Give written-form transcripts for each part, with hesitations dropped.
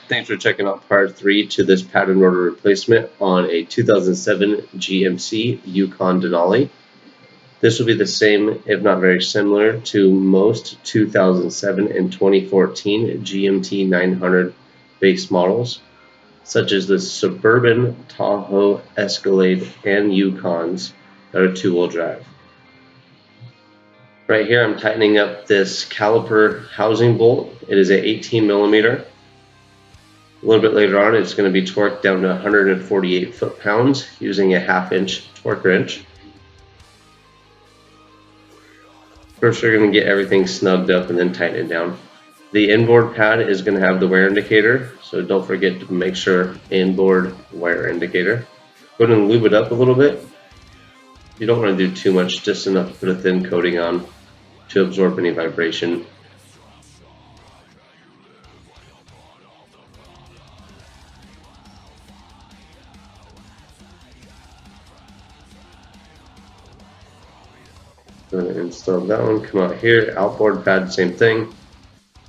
Thanks for checking out part 3 to this pattern rotor replacement on a 2007 GMC Yukon Denali. This will be the same, if not very similar, to most 2007 and 2014 GMT 900 base models, such as the Suburban, Tahoe, Escalade, and Yukons that are two-wheel drive. Right here I'm tightening up this caliper housing bolt. It is an 18 millimeter. A little bit later on, it's going to be torqued down to 148 foot-pounds using a 1/2 inch torque wrench. First, we're going to get everything snugged up and then tighten it down. The inboard pad is going to have the wear indicator, so don't forget to make sure inboard wear indicator. Go ahead and lube it up a little bit. You don't want to do too much, just enough to put a thin coating on to absorb any vibration. Go ahead and install that one. Come out here, outboard pad, same thing.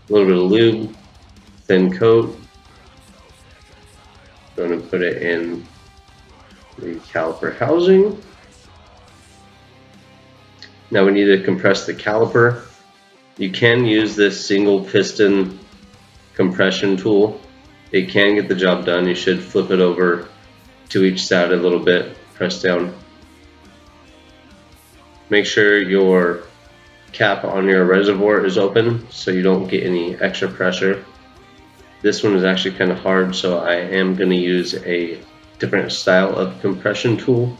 A little bit of lube, thin coat. Going to put it in the caliper housing. Now we need to compress the caliper. You can use this single piston compression tool. It can get the job done. You should flip it over to each side a little bit, press down. Make sure your cap on your reservoir is open so you don't get any extra pressure. This one is actually kind of hard, so I am going to use a different style of compression tool.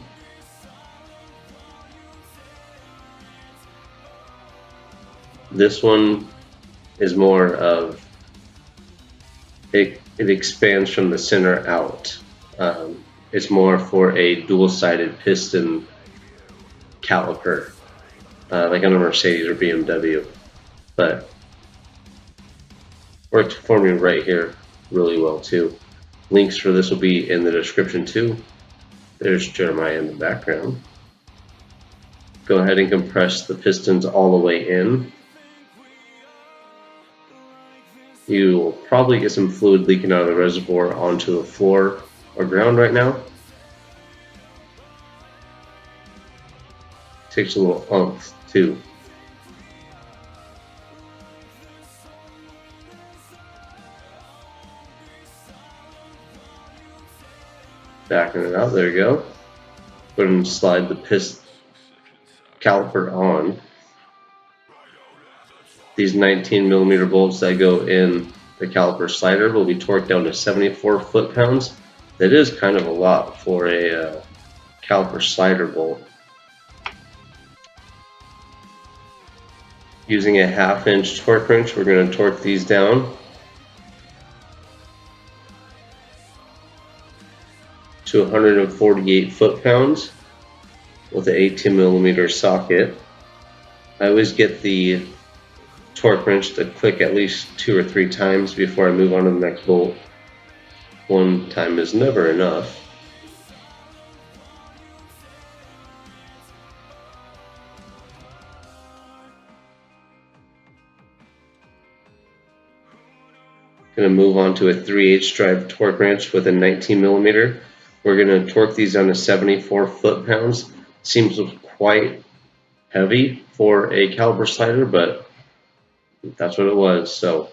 This one is more of, it expands from the center out. It's more for a dual-sided piston caliper, like on a Mercedes or BMW, but worked for me right here really well too. Links for this will be in the description too. There's Jeremiah in the background. Go ahead and compress the pistons all the way in. You'll probably get some fluid leaking out of the reservoir onto the floor or ground right now. Takes a little oomph too. Backing it out, there you go. Go ahead and slide the piston caliper on. These 19 millimeter bolts that go in the caliper slider will be torqued down to 74 foot-pounds. That is kind of a lot for a caliper slider bolt. Using a 1/2 inch torque wrench, we're going to torque these down to 148 foot-pounds with an 18 millimeter socket. I always get the torque wrench to click at least 2 or 3 times before I move on to the next bolt. One time is never enough. Going to move on to a 3/8 drive torque wrench with a 19 millimeter. We're going to torque these down to 74 foot-pounds. Seems quite heavy for a caliper slider, but that's what it was. So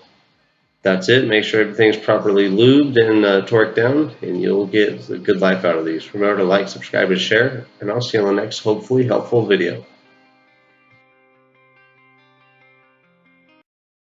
that's it. Make sure everything's properly lubed and torqued down, and you'll get a good life out of these. Remember to like, subscribe, and share, and I'll see you on the next hopefully helpful video.